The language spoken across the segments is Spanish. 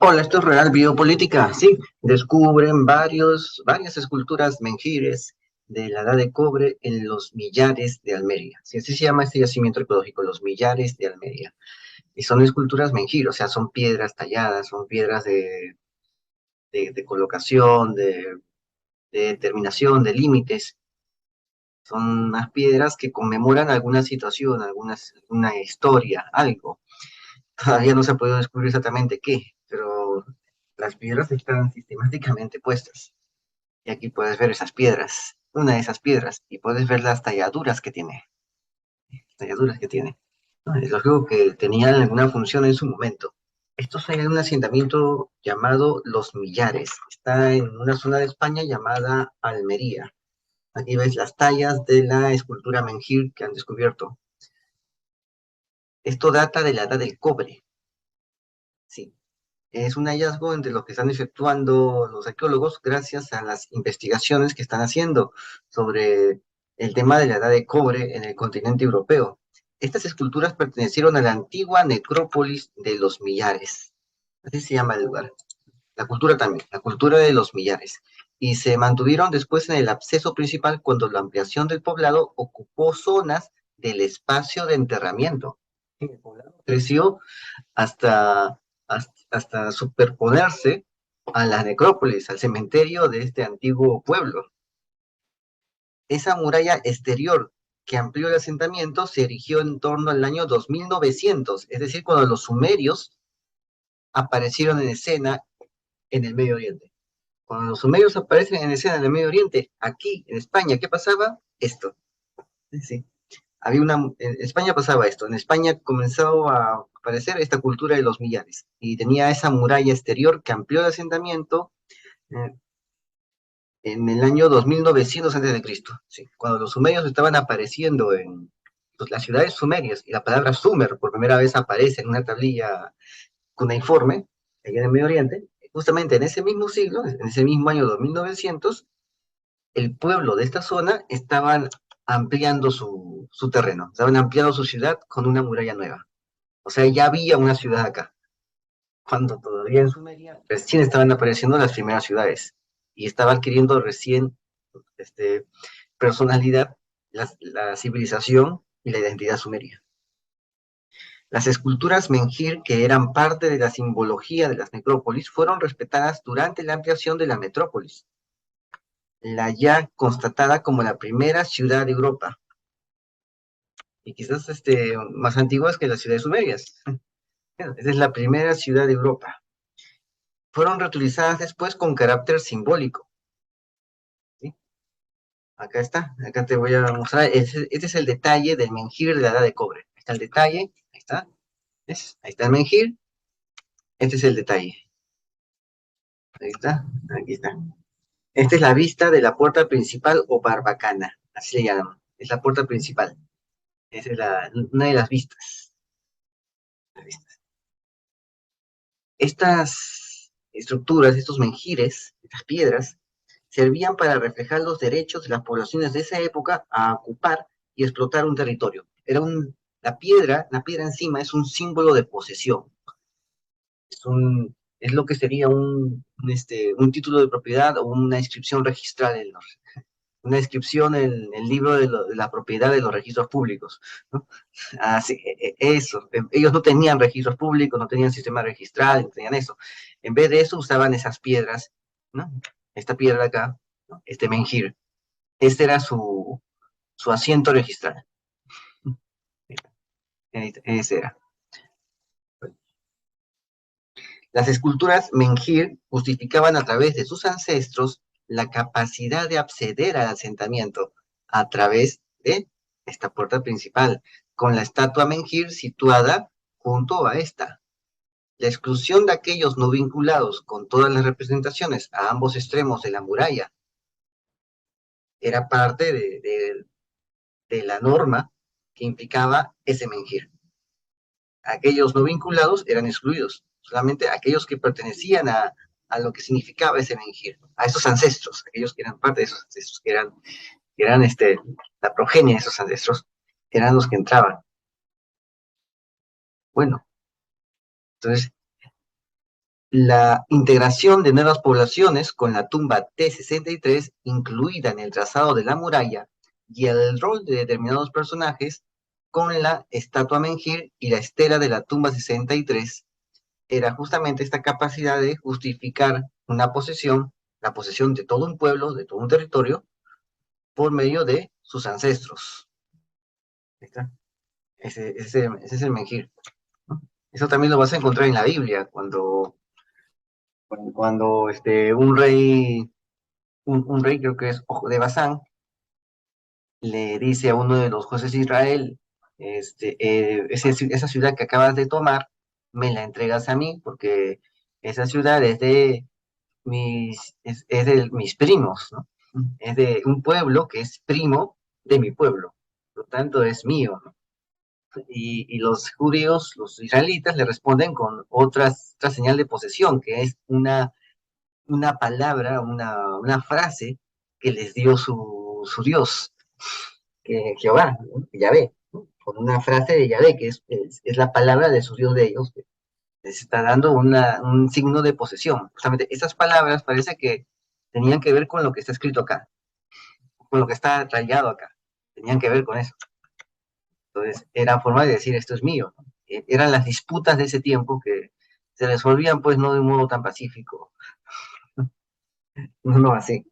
Hola, esto es Real Biopolítica. Sí, descubren varias esculturas menhires de la Edad de Cobre en los Millares de Almería. Sí, así se llama este yacimiento arqueológico, los Millares de Almería. Y son esculturas menhir, o sea, son piedras talladas, son piedras de colocación, de determinación, de límites. Son unas piedras que conmemoran alguna situación, alguna historia, algo. Todavía no se ha podido descubrir exactamente qué, pero las piedras están sistemáticamente puestas. Y aquí puedes ver esas piedras, una de esas piedras, y puedes ver las talladuras que tiene, talladuras que tiene. ¿No? Es lógico que tenían alguna función en su momento. Esto es en un asentamiento llamado Los Millares. Está en una zona de España llamada Almería. Aquí ves las tallas de la escultura menhir que han descubierto. Esto data de la edad del cobre. Sí, es un hallazgo entre lo que están efectuando los arqueólogos gracias a las investigaciones que están haciendo sobre el tema de la edad de cobre en el continente europeo. Estas esculturas pertenecieron a la antigua necrópolis de los Millares. Así se llama el lugar. La cultura también, la cultura de los Millares. Y se mantuvieron después en el acceso principal cuando la ampliación del poblado ocupó zonas del espacio de enterramiento. El poblado creció hasta superponerse a la necrópolis, al cementerio de este antiguo pueblo. Esa muralla exterior que amplió el asentamiento se erigió en torno al año 2900, es decir, cuando los sumerios aparecieron en escena en el Medio Oriente. Cuando los sumerios aparecen en escena en el Medio Oriente, aquí en España, ¿qué pasaba? Esto. Sí. En España pasaba esto, en España comenzó a aparecer esta cultura de los millares y tenía esa muralla exterior que amplió el asentamiento eh, en el año 2900 a.C., sí, cuando los sumerios estaban apareciendo en pues, las ciudades sumerias y la palabra sumer por primera vez aparece en una tablilla cuneiforme, allá en el Medio Oriente, justamente en ese mismo siglo, en ese mismo año 2900, el pueblo de esta zona estaban ampliando su terreno, estaban ampliando su ciudad con una muralla nueva. O sea, ya había una ciudad acá, cuando todavía en Sumeria recién estaban apareciendo las primeras ciudades y estaba adquiriendo recién este, personalidad la civilización y la identidad sumeria. Las esculturas menhir, que eran parte de la simbología de las necrópolis, fueron respetadas durante la ampliación de la metrópolis, la ya constatada como la primera ciudad de Europa, y quizás más antiguas que las ciudades sumerias. Esa es la primera ciudad de Europa. Fueron reutilizadas después con carácter simbólico. ¿Sí? Acá está, acá te voy a mostrar. Este es el detalle del menhir de la edad de cobre. Ahí está el detalle, ahí está. ¿Ves? Ahí está el menhir. Este es el detalle. Ahí está, aquí está. Esta es la vista de la puerta principal o barbacana, así le llaman. Es la puerta principal. Esa es una de las vistas. Las vistas. Estas estructuras, estos menhires, estas piedras, servían para reflejar los derechos de las poblaciones de esa época a ocupar y explotar un territorio. La piedra encima es un símbolo de posesión. Es lo que sería un título de propiedad o una inscripción registral una inscripción en el libro de la propiedad de los registros públicos, ¿no? Así, eso. Ellos no tenían registros públicos, no tenían sistema registral, no tenían eso. En vez de eso usaban esas piedras, ¿no? Esta piedra de acá, ¿no? Este menhir. Este era su asiento registral. Ese era. Las esculturas menhir justificaban a través de sus ancestros la capacidad de acceder al asentamiento a través de esta puerta principal, con la estatua menhir situada junto a esta. La exclusión de aquellos no vinculados con todas las representaciones a ambos extremos de la muralla era parte de la norma que implicaba ese menhir. Aquellos no vinculados eran excluidos, solamente aquellos que pertenecían a lo que significaba ese menhir, a esos ancestros, aquellos que eran parte de esos ancestros, que eran la progenie de esos ancestros, eran los que entraban. Bueno, entonces, La integración de nuevas poblaciones con la tumba T-63 incluida en el trazado de la muralla y el rol de determinados personajes con la estatua Menhir y la estela de la tumba 63 era justamente esta capacidad de justificar una posesión, la posesión de todo un pueblo, de todo un territorio, por medio de sus ancestros. ¿Está? Ese es el Menhir, ¿no? Eso también lo vas a encontrar en la Biblia, cuando un rey creo que es Ojo de Basán, le dice a uno de los jueces de Israel, esa ciudad que acabas de tomar, me la entregas a mí, porque esa ciudad es de mis primos, ¿no? Es de un pueblo que es primo de mi pueblo, por lo tanto es mío, ¿no? Y los judíos, los israelitas, le responden con otra señal de posesión, que es una palabra, una frase que les dio su Dios, que Jehová, ¿no? Yahvé, ¿no? Con una frase de Yahvé, que es la palabra de su Dios de ellos, que les está dando un signo de posesión. Justamente esas palabras parece que tenían que ver con lo que está escrito acá, con lo que está rayado acá, tenían que ver con eso. Entonces, era forma de decir, esto es mío, ¿no? Eran las disputas de ese tiempo que se resolvían, pues, no de un modo tan pacífico, no así.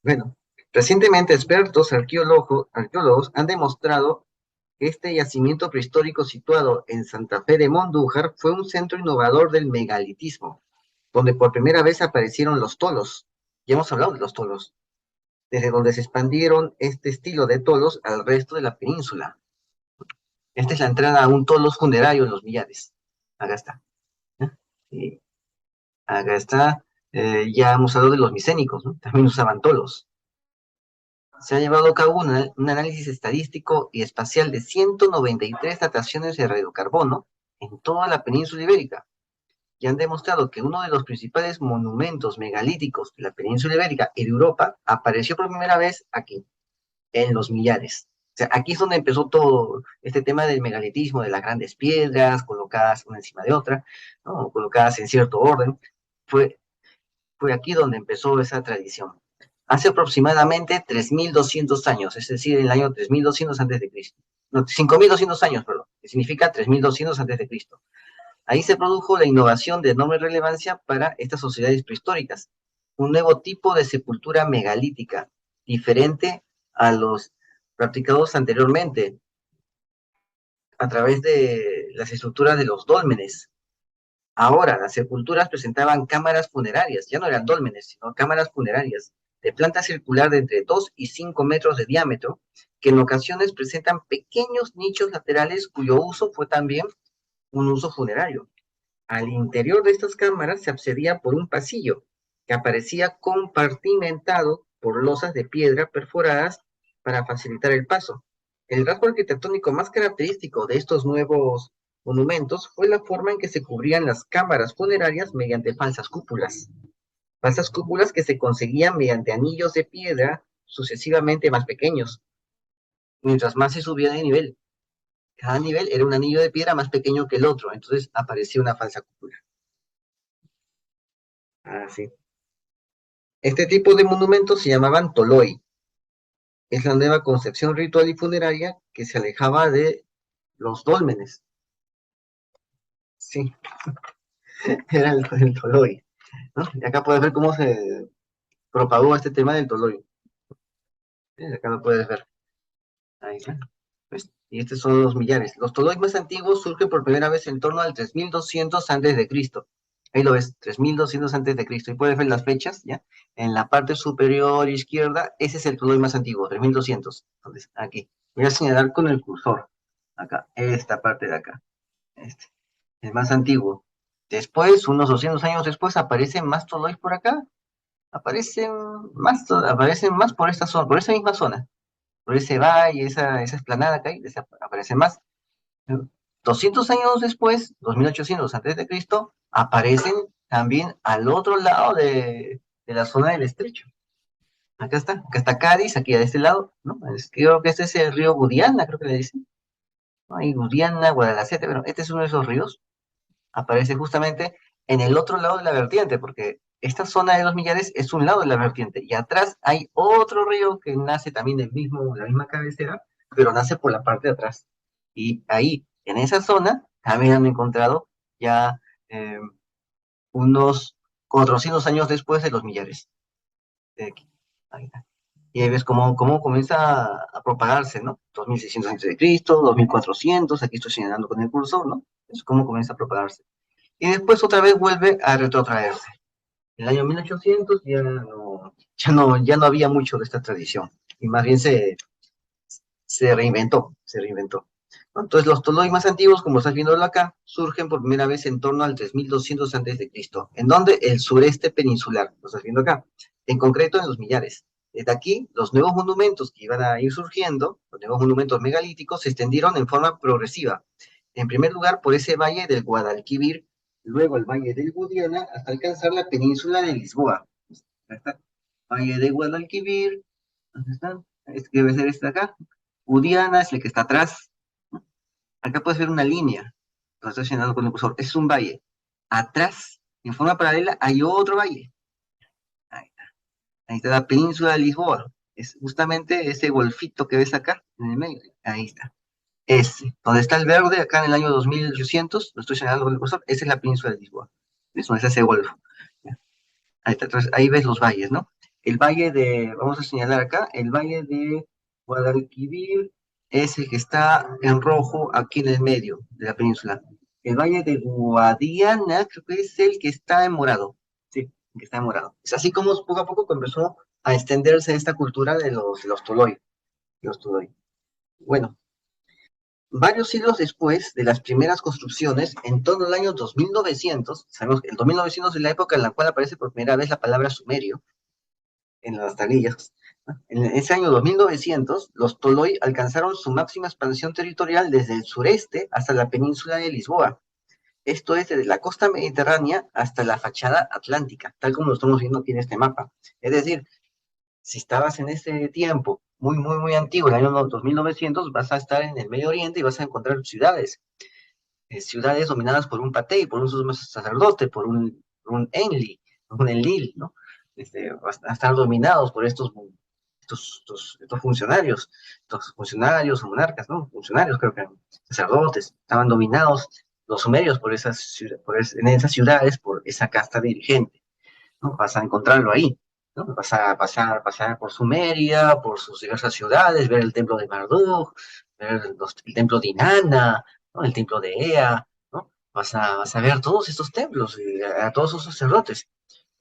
Bueno, recientemente expertos arqueólogos han demostrado que este yacimiento prehistórico situado en Santa Fe de Mondújar fue un centro innovador del megalitismo, donde por primera vez aparecieron los tolos. Ya hemos hablado de los tolos, desde donde se expandieron este estilo de tolos al resto de la península. Esta es la entrada a un tolos funerario en los Millares. Acá está. ¿Eh? Y acá está. Ya hemos hablado de los micénicos, ¿no? También usaban tolos. Se ha llevado a cabo un análisis estadístico y espacial de 193 dataciones de radiocarbono en toda la península ibérica y han demostrado que uno de los principales monumentos megalíticos de la península ibérica y de Europa apareció por primera vez aquí, en los Millares. O sea, aquí es donde empezó todo este tema del megalitismo, de las grandes piedras colocadas una encima de otra, ¿no? Colocadas en cierto orden. Fue, fue aquí donde empezó esa tradición. Hace aproximadamente 3.200 años, es decir, en el año 3.200 antes de Cristo. No, 5.200 años, perdón, que significa 3.200 antes de Cristo. Ahí se produjo la innovación de enorme relevancia para estas sociedades prehistóricas, un nuevo tipo de sepultura megalítica, diferente a los practicados anteriormente a través de las estructuras de los dólmenes. Ahora, las sepulturas presentaban cámaras funerarias, ya no eran dólmenes, sino cámaras funerarias, de planta circular de entre 2 y 5 metros de diámetro, que en ocasiones presentan pequeños nichos laterales cuyo uso fue también un uso funerario. Al interior de estas cámaras se accedía por un pasillo que aparecía compartimentado por losas de piedra perforadas para facilitar el paso. El rasgo arquitectónico más característico de estos nuevos monumentos fue la forma en que se cubrían las cámaras funerarias mediante falsas cúpulas que se conseguían mediante anillos de piedra sucesivamente más pequeños, mientras más se subía de nivel. Cada nivel era un anillo de piedra más pequeño que el otro, entonces aparecía una falsa cúpula. Así. Este tipo de monumentos se llamaban toloi. Es la nueva concepción ritual y funeraria que se alejaba de los dólmenes. Sí, era el toloi, ¿no? Y acá puedes ver cómo se propagó este tema del toloi. Acá lo puedes ver. Ahí está. ¿Ves? Y estos son los millares. Los toloi más antiguos surgen por primera vez en torno al 3200 antes de Cristo. Ahí lo ves, 3200 antes de Cristo. Y puedes ver las fechas, ¿ya? En la parte superior izquierda, ese es el toloi más antiguo, 3200. Entonces, aquí. Voy a señalar con el cursor. Acá, esta parte de acá. Este, el más antiguo. Después, unos 200 años después, aparecen más tolois por acá. Aparecen más por esta zona, por esa misma zona. Por ese valle, esa explanada que hay, aparecen más. 200 años después, 2800 antes de Cristo, aparecen también al otro lado de la zona del estrecho. Acá está Cádiz, aquí de este lado, ¿no? Creo que este es el río Guadiana, creo que le dicen, ¿no? Hay Guadiana, Guadalacete, bueno, este es uno de esos ríos, aparece justamente en el otro lado de la vertiente, porque esta zona de los Millares es un lado de la vertiente, y atrás hay otro río que nace también del mismo, de la misma cabecera, pero nace por la parte de atrás. Y ahí, en esa zona, también han encontrado ya eh, unos 400 años después de los Millares. De aquí. Ahí está. Y ahí ves cómo comienza a propagarse, ¿no? 2600 antes de Cristo, 2400, aquí estoy señalando con el cursor, ¿no? Es cómo comienza a propagarse. Y después otra vez vuelve a retrotraerse. En el año 1800 ya no había mucho de esta tradición, y más bien se reinventó. ¿No? Entonces los toloi más antiguos, como estás viendo acá, surgen por primera vez en torno al 3200 antes de Cristo. ¿En donde? El sureste peninsular, lo estás viendo acá, en concreto en los Millares. Desde aquí, los nuevos monumentos que iban a ir surgiendo, los nuevos monumentos megalíticos, se extendieron en forma progresiva. En primer lugar, por ese valle del Guadalquivir, luego el valle del Guadiana, hasta alcanzar la península de Lisboa. Acá está. Valle de Guadalquivir, ¿dónde están? Este debe ser este de acá. Guadiana es el que está atrás. Acá puedes ver una línea. Lo estoy señalando con el cursor. Es un valle. Atrás, en forma paralela, hay otro valle. Ahí está. Ahí está la península de Lisboa. Es justamente ese golfito que ves acá, en el medio. Ahí está. Ese. Donde está el verde, acá en el año 2800, lo estoy señalando con el cursor, esa es la península de Lisboa. ¿Ves? Donde está ese golfo. Ahí está. Entonces, ahí ves los valles, ¿no? El valle de, vamos a señalar acá, el valle de Guadalquivir es el que está en rojo aquí en el medio de la península. El valle de Guadiana creo que es el que está en morado. Sí, el que está en morado. Es así como poco a poco comenzó a extenderse esta cultura de los Toloi. Los Toloi. Bueno, varios siglos después de las primeras construcciones, en torno al año 2900, sabemos que el 2900 es la época en la cual aparece por primera vez la palabra sumerio en las tablillas. En ese año 2900, los Toloi alcanzaron su máxima expansión territorial desde el sureste hasta la península de Lisboa. Esto es desde la costa mediterránea hasta la fachada atlántica, tal como lo estamos viendo aquí en este mapa. Es decir, si estabas en ese tiempo muy, muy, muy antiguo, el año 2900, vas a estar en el Medio Oriente y vas a encontrar ciudades dominadas por un patey, por un sumo sacerdote, por un Enli, un Enlil, ¿no? Van a estar dominados por estos funcionarios o monarcas, ¿no? Funcionarios, creo que eran sacerdotes, estaban dominados los sumerios en esas ciudades por esa casta dirigente, ¿no? Vas a encontrarlo ahí, ¿no? Vas a pasar por Sumeria, por sus diversas ciudades, ver el templo de Marduk, ver el templo de Inanna, ¿no? El templo de Ea, ¿no? Vas a ver todos estos templos, a todos esos sacerdotes.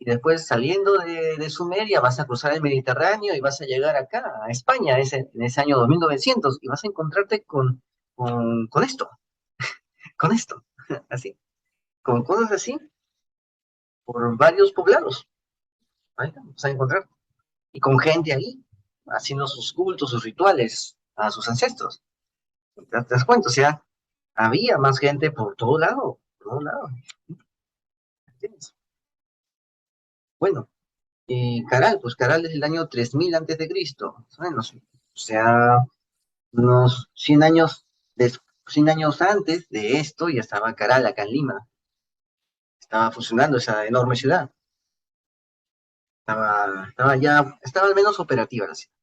Y después saliendo de Sumeria vas a cruzar el Mediterráneo y vas a llegar acá, a España, en ese año 2900, y vas a encontrarte con esto, así, con cosas así, por varios poblados. Ahí vas a encontrar. Y con gente ahí, haciendo sus cultos, sus rituales a sus ancestros. ¿Te das cuenta? O sea, había más gente por todo lado, por todo lado. ¿Entiendes? Bueno, y Caral, pues Caral es el año 3000 antes de Cristo, más o menos. O sea, unos 100 años antes de esto ya estaba Caral acá en Lima. Estaba funcionando esa enorme ciudad. Estaba al menos operativa la ciudad.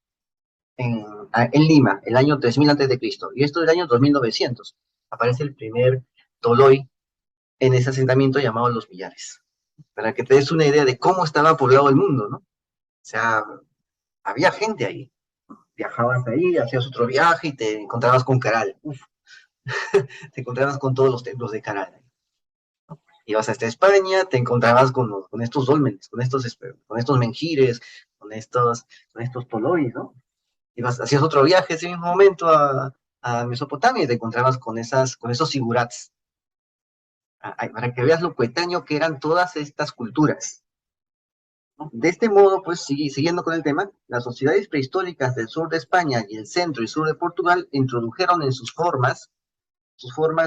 En Lima, el año 3000 antes de Cristo. Y esto del año 2900. Aparece el primer Toloi en ese asentamiento llamado Los Millares. Para que te des una idea de cómo estaba poblado el mundo, ¿no? O sea, había gente ahí. Viajabas ahí, hacías otro viaje y te encontrabas con Caral. Uf, te encontrabas con todos los templos de Caral. Ibas hasta España, te encontrabas con estos dólmenes, con estos menhires, con estos tolois, ¿no? Hacías otro viaje ese mismo momento a Mesopotamia y te encontrabas con esos sigurats, para que veas lo coetáneo que eran todas estas culturas, ¿no? De este modo, pues, siguiendo con el tema, las sociedades prehistóricas del sur de España y el centro y sur de Portugal introdujeron en sus formas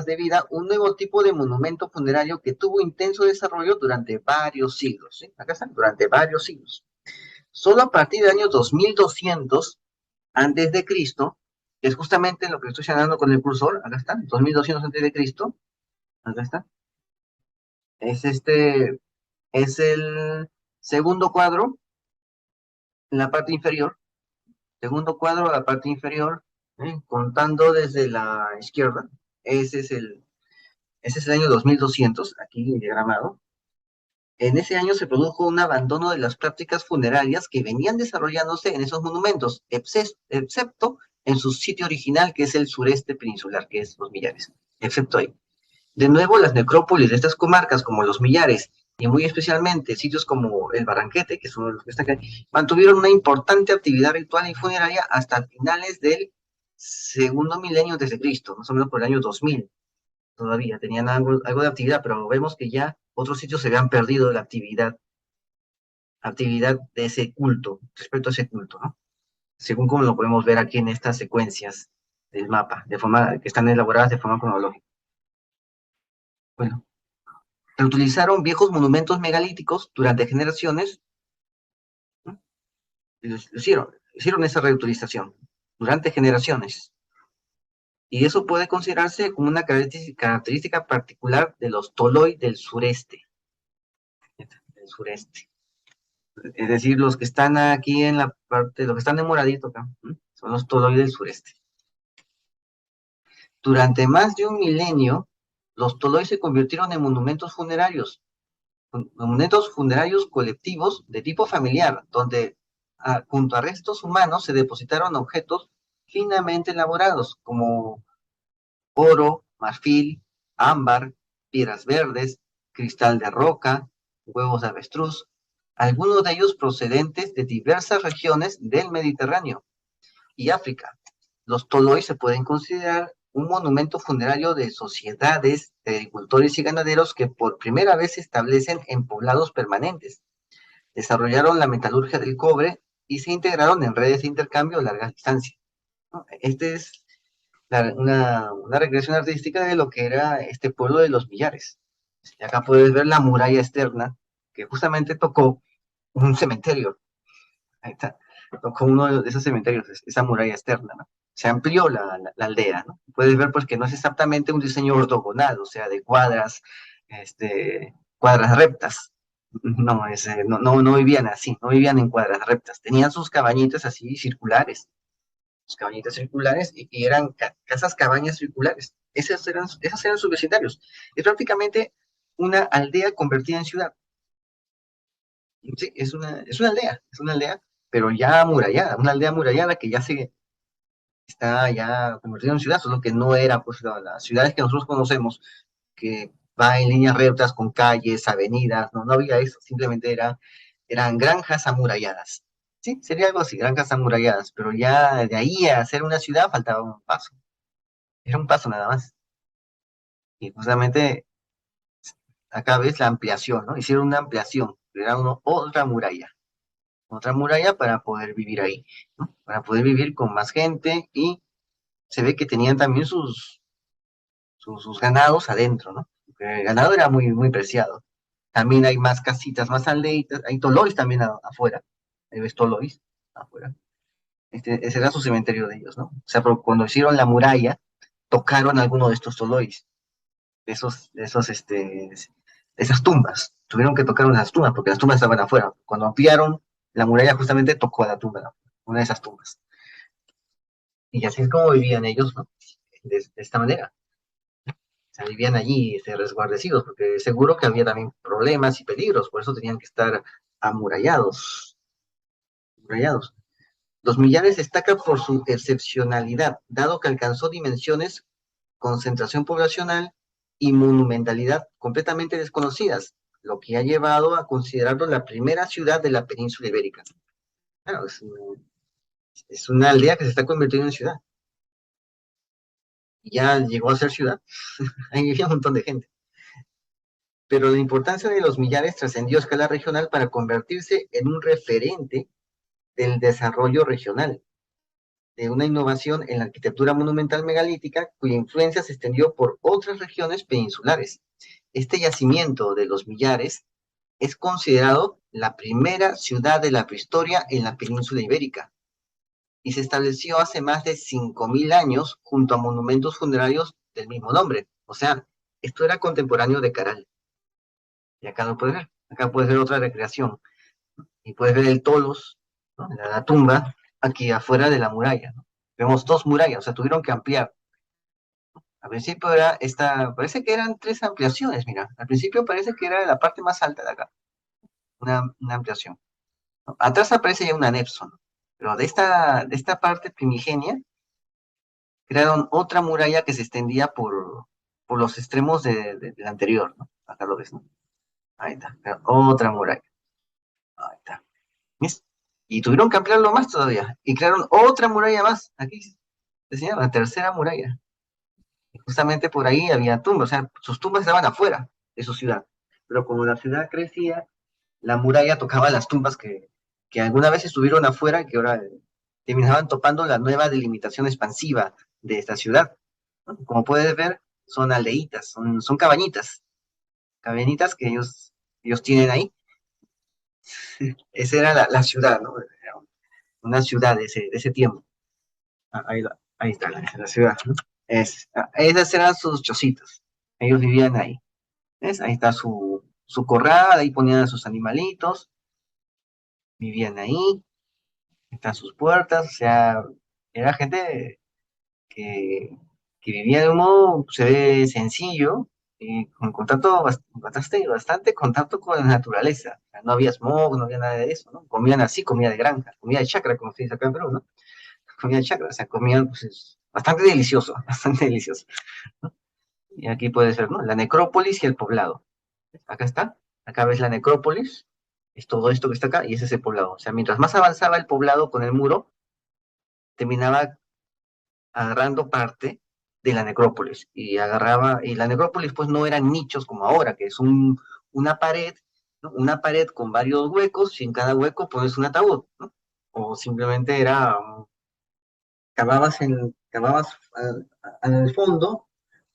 de vida, un nuevo tipo de monumento funerario que tuvo intenso desarrollo durante varios siglos, ¿sí? Acá están, durante varios siglos. Solo a partir del año 2200 antes de Cristo, que es justamente lo que estoy señalando con el cursor, acá está, 2200 antes de Cristo, acá está, Es es el segundo cuadro, en la parte inferior, segundo cuadro, la parte inferior, contando desde la izquierda. Ese es ese es el año 2200, aquí diagramado. En ese año se produjo un abandono de las prácticas funerarias que venían desarrollándose en esos monumentos, excepto en su sitio original, que es el sureste peninsular, que es Los Millares, excepto ahí. De nuevo, las necrópolis de estas comarcas, como Los Millares, y muy especialmente sitios como el Barranquete, que son los que están aquí, mantuvieron una importante actividad ritual y funeraria hasta finales del segundo milenio desde Cristo, más o menos por el año 2000. Todavía tenían algo de actividad, pero vemos que ya otros sitios se habían perdido de la actividad de ese culto, respecto a ese culto, ¿no? Según como lo podemos ver aquí en estas secuencias del mapa, de forma, que están elaboradas de forma cronológica. Bueno, reutilizaron viejos monumentos megalíticos durante generaciones, ¿no? Hicieron esa reutilización durante generaciones. Y eso puede considerarse como una característica particular de los Toloi del sureste. Del sureste. Es decir, los que están aquí en la parte, los que están de moradito acá, ¿no? Son los Toloi del sureste. Durante más de un milenio, los Toloi se convirtieron en monumentos funerarios colectivos de tipo familiar, donde junto a restos humanos se depositaron objetos finamente elaborados, como oro, marfil, ámbar, piedras verdes, cristal de roca, huevos de avestruz, algunos de ellos procedentes de diversas regiones del Mediterráneo y África. Los toloi se pueden considerar un monumento funerario de sociedades de agricultores y ganaderos que por primera vez se establecen en poblados permanentes. Desarrollaron la metalurgia del cobre y se integraron en redes de intercambio a larga distancia. Este es una recreación artística de lo que era este pueblo de los Millares. Y acá puedes ver la muralla externa, que justamente tocó un cementerio. Ahí está. Tocó uno de esos cementerios, esa muralla externa, ¿no? Se amplió la aldea, ¿no? Puedes ver pues que no es exactamente un diseño ortogonal, o sea, de cuadras rectas. No, no vivían así, no vivían en cuadras rectas. Tenían sus cabañitas así circulares, sus cabañitas circulares y eran casas cabañas circulares. Esos eran sus vecindarios. Es prácticamente una aldea convertida en ciudad. Sí, es una aldea, pero ya amurallada, una aldea amurallada que ya se está ya convertida en ciudad, solo que no era pues las ciudades que nosotros conocemos, que va en líneas rectas con calles, avenidas, no había eso, simplemente eran granjas amuralladas. Sí, sería algo así, granjas amuralladas, pero ya de ahí a hacer una ciudad faltaba un paso, era un paso nada más. Y justamente acá ves la ampliación, ¿no? Hicieron una ampliación, era otra muralla para poder vivir ahí, ¿no? Para poder vivir con más gente y se ve que tenían también sus ganados adentro, ¿no? Porque el ganado era muy preciado. También hay más casitas, más aldeitas, hay tolois también afuera, hay ves tolois afuera. Ese era su cementerio de ellos, ¿no? O sea, pero cuando hicieron la muralla, tocaron alguno de estos tolois, esas tumbas. Tuvieron que tocar unas tumbas porque las tumbas estaban afuera. Cuando ampliaron la muralla, justamente tocó a la tumba, ¿no? Una de esas tumbas. Y así es como vivían ellos, ¿no? De esta manera. O sea, vivían allí resguardecidos, porque seguro que había también problemas y peligros, por eso tenían que estar amurallados. amurallados. Los Millares destacan por su excepcionalidad, dado que alcanzó dimensiones, concentración poblacional y monumentalidad completamente desconocidas, lo que ha llevado a considerarlo la primera ciudad de la península ibérica. Claro, es una aldea que se está convirtiendo en ciudad. Y ya llegó a ser ciudad. Ahí vivía un montón de gente. Pero la importancia de los Millares trascendió a escala regional para convertirse en un referente del desarrollo regional, de una innovación en la arquitectura monumental megalítica cuya influencia se extendió por otras regiones peninsulares. Este yacimiento de los Millares es considerado la primera ciudad de la prehistoria en la península ibérica y se estableció hace más de 5.000 años junto a monumentos funerarios del mismo nombre. O sea, esto era contemporáneo de Caral. Y acá lo puedes ver. Acá puedes ver otra recreación. Y puedes ver el Tolos, ¿no? La tumba, aquí afuera de la muralla, ¿no? Vemos dos murallas, o sea, tuvieron que ampliar. Al principio era esta, parece que eran tres ampliaciones, mira. Al principio parece que era la parte más alta de acá, una ampliación, ¿no? Atrás aparece ya un anexo, ¿no? Pero de esta parte primigenia, crearon otra muralla que se extendía por los extremos de la anterior, ¿no? Acá lo ves, ¿no? Ahí está, otra muralla. Ahí está. ¿Ves? Y tuvieron que ampliarlo más todavía. Y crearon otra muralla más. Aquí se señala la tercera muralla. Y justamente por ahí había tumbas. O sea, sus tumbas estaban afuera de su ciudad. Pero como la ciudad crecía, la muralla tocaba las tumbas que alguna vez estuvieron afuera y que ahora terminaban topando la nueva delimitación expansiva de esta ciudad. ¿No? Como puedes ver, son aldeitas, son cabañitas. Cabañitas que ellos tienen ahí. Esa era la ciudad, ¿no? Era una ciudad de ese tiempo. Ahí está la ciudad, ¿no? Esas eran sus chocitas. Ellos vivían ahí. ¿Ves? Ahí está su corral, ahí ponían a sus animalitos, vivían ahí, están sus puertas, o sea, era gente que, que vivía de un modo, se ve sencillo, y con contacto, bastante contacto con la naturaleza. O sea, no había smog, no había nada de eso, ¿no? Comían así, comida de granja, comida de chacra, como se dice acá en Perú, ¿no? Comida de chacra, o sea, comían, pues, bastante delicioso, bastante delicioso, ¿no? Y aquí puedes ver, ¿no? La necrópolis y el poblado. Acá está, acá ves la necrópolis, es todo esto que está acá, y ese es el poblado. O sea, mientras más avanzaba el poblado con el muro, terminaba agarrando parte de la necrópolis, y la necrópolis pues no eran nichos como ahora, que es una pared, ¿no? Una pared con varios huecos, y en cada hueco pones un ataúd, ¿no? O simplemente era, cavabas al fondo.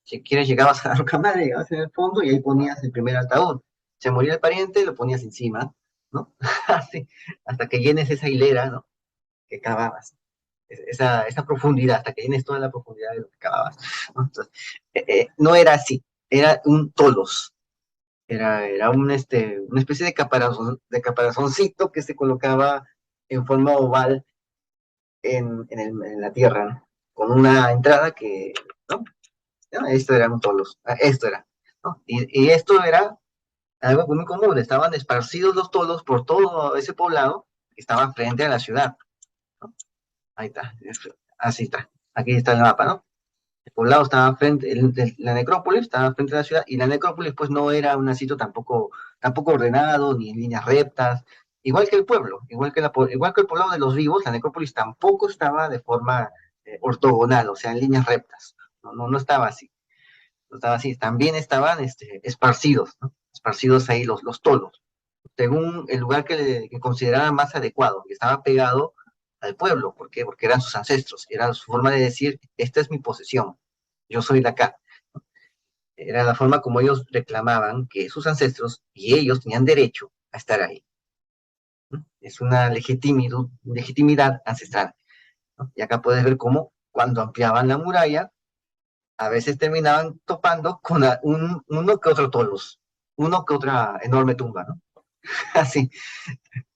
Si quieres, llegabas a la cámara, llegabas en el fondo y ahí ponías el primer ataúd. Se moría el pariente, lo ponías encima, ¿no? Así, hasta que llenes esa hilera, ¿no? Que cavabas. Esa profundidad, hasta que llenes toda la profundidad de lo que cavabas, ¿no? Entonces, no era así, era un tolos. Era una especie de caparazoncito que se colocaba en forma oval en la tierra, ¿no? Con una entrada que, ¿no? ¿No? Esto era un tolos, esto era, ¿no? Y esto era algo muy común, estaban esparcidos los tolos por todo ese poblado que estaba frente a la ciudad, ¿no? Ahí está, así está, aquí está el mapa, ¿no? El poblado estaba frente, la necrópolis estaba frente a la ciudad, y la necrópolis pues no era un sitio tampoco ordenado, ni en líneas rectas, igual que el pueblo, igual que el poblado de los vivos, la necrópolis tampoco estaba de forma ortogonal, o sea, en líneas rectas, no estaba así. Estaba así, también estaban esparcidos, ¿no? Esparcidos ahí los tolos, según el lugar que consideraban más adecuado, que estaba pegado al pueblo. ¿Por qué? Porque eran sus ancestros, era su forma de decir, esta es mi posesión, yo soy de acá. Era la forma como ellos reclamaban que sus ancestros y ellos tenían derecho a estar ahí, ¿no? Es una legitimidad ancestral, ¿no? Y acá puedes ver cómo cuando ampliaban la muralla, a veces terminaban topando con uno que otro tolos, uno que otra enorme tumba, ¿no? Así.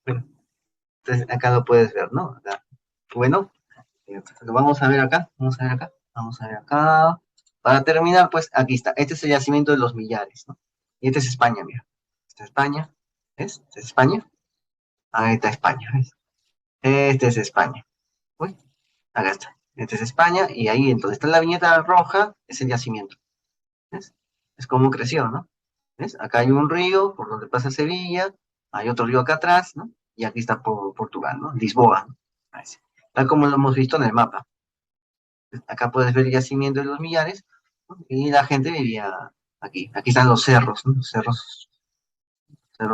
Bueno, entonces acá lo puedes ver, ¿no? Bueno, lo vamos a ver acá, vamos a ver acá, vamos a ver acá. Para terminar, pues aquí está. Este es el yacimiento de los Millares, ¿no? Y este es España, mira. Esta es España, ¿ves? Esta es España. Ahí está España, ¿ves? Este es España. Uy, acá está. Este es España, y ahí, entonces está la viñeta roja, es el yacimiento. ¿Ves? Es como creció, ¿no? ¿Ves? Acá hay un río por donde pasa Sevilla, hay otro río acá atrás, ¿no? Y aquí está Portugal, ¿no? Lisboa, ¿no? Ahí sí. Tal como lo hemos visto en el mapa. Acá puedes ver el yacimiento de los Millares, ¿no? Y la gente vivía aquí. Aquí están los cerros, ¿no? Los cerros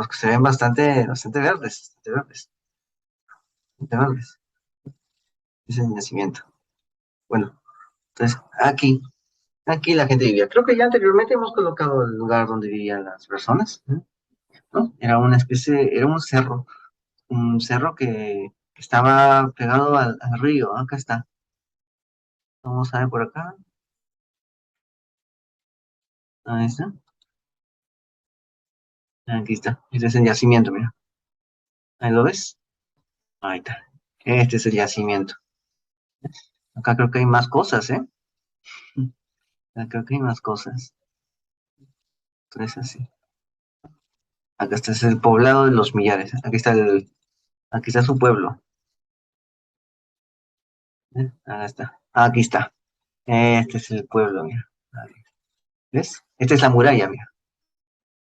que se ven bastante verdes, bastante verdes, bastante verdes. Ese es el yacimiento. Bueno, entonces aquí la gente vivía. Creo que ya anteriormente hemos colocado el lugar donde vivían las personas, ¿no? Era un cerro que estaba pegado al río, ¿no? Acá está. Vamos a ver por acá. Ahí está. Aquí está. Este es el yacimiento, mira. ¿Ahí lo ves? Ahí está. Este es el yacimiento. Acá creo que hay más cosas, ¿eh? Acá creo que hay más cosas. Entonces así. Acá está es el poblado de los Millares. Aquí está su pueblo. Acá está. Aquí está. Este es el pueblo, mira. ¿Ves? Esta es la muralla, mira.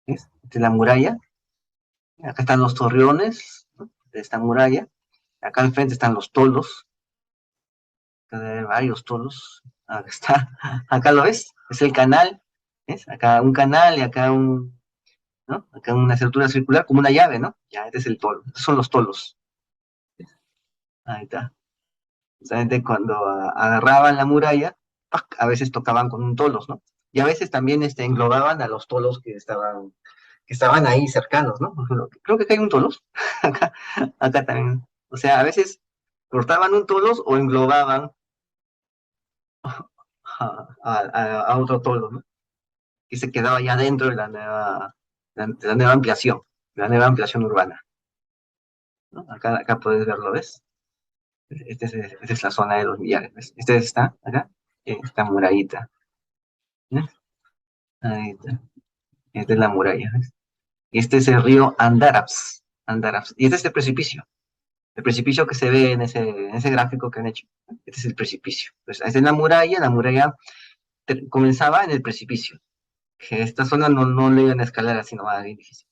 ¿Ves? Esta es la muralla. Acá están los torreones, ¿no?, de esta muralla. Acá al frente están los tolos. Acá hay varios tolos. Acá está. Acá lo ves. Es el canal. ¿Ves? Acá un canal y acá ¿no? Acá una estructura circular como una llave, ¿no? Ya, este es el tolo. Estos son los tolos. Ahí está. Justamente cuando agarraban la muralla, ¡pac!, a veces tocaban con un tolos, ¿no? Y a veces también englobaban a los tolos que estaban ahí cercanos, ¿no? Por ejemplo, creo que acá hay un tolos. acá, acá también. O sea, a veces cortaban un tolos o englobaban a otro tolo, ¿no? Que se quedaba ya dentro de de la nueva ampliación, de la nueva ampliación urbana, ¿no? Acá puedes verlo, ¿ves? Esta es la zona de los Millares, ¿ves? Este está acá, esta murallita, ¿ves? Ahí está. Esta es la muralla, ¿ves? Y este es el río Andarax, Andarax. Y este es el precipicio que se ve en ese gráfico que han hecho. Este es el precipicio. Pues esta es la muralla comenzaba en el precipicio. Que esta zona no le iban a escalar así nomás, bien difícil.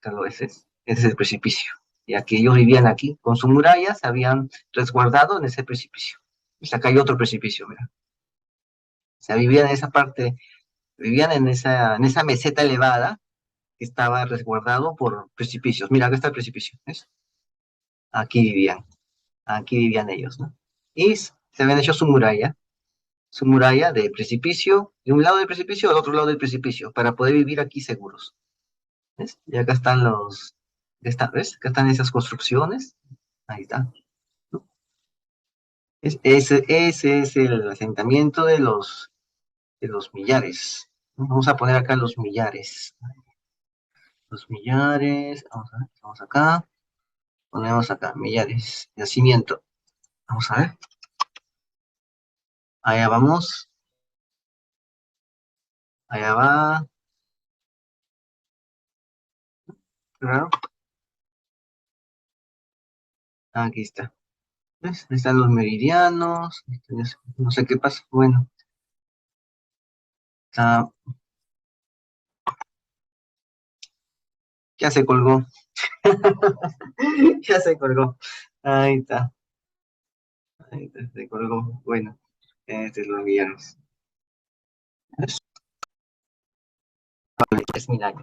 Claro, ese es el precipicio. Y aquí ellos vivían aquí, con su muralla, se habían resguardado en ese precipicio. Pues acá hay otro precipicio, mira. O sea, vivían en esa parte, vivían en esa meseta elevada que estaba resguardado por precipicios. Mira, acá está el precipicio, ¿ves? Aquí aquí vivían ellos, ¿no? Y se habían hecho su muralla de precipicio, de un lado del precipicio al otro lado del precipicio, para poder vivir aquí seguros. ¿Ves? Y acá están ¿ves? Acá están esas construcciones. Ahí está. ¿No? Ese es el asentamiento de los Millares. Vamos a poner acá los Millares. Los Millares. Vamos acá. Ponemos acá, Millares. Nacimiento. Vamos a ver. Allá vamos. Allá va. Claro. Aquí está. ¿Ves? Ahí están los meridianos. No sé qué pasa. Bueno, está, ya se colgó. Ya se colgó. Ahí está. Ahí está, se colgó. Bueno, este es los villanos. Es 3.000 años.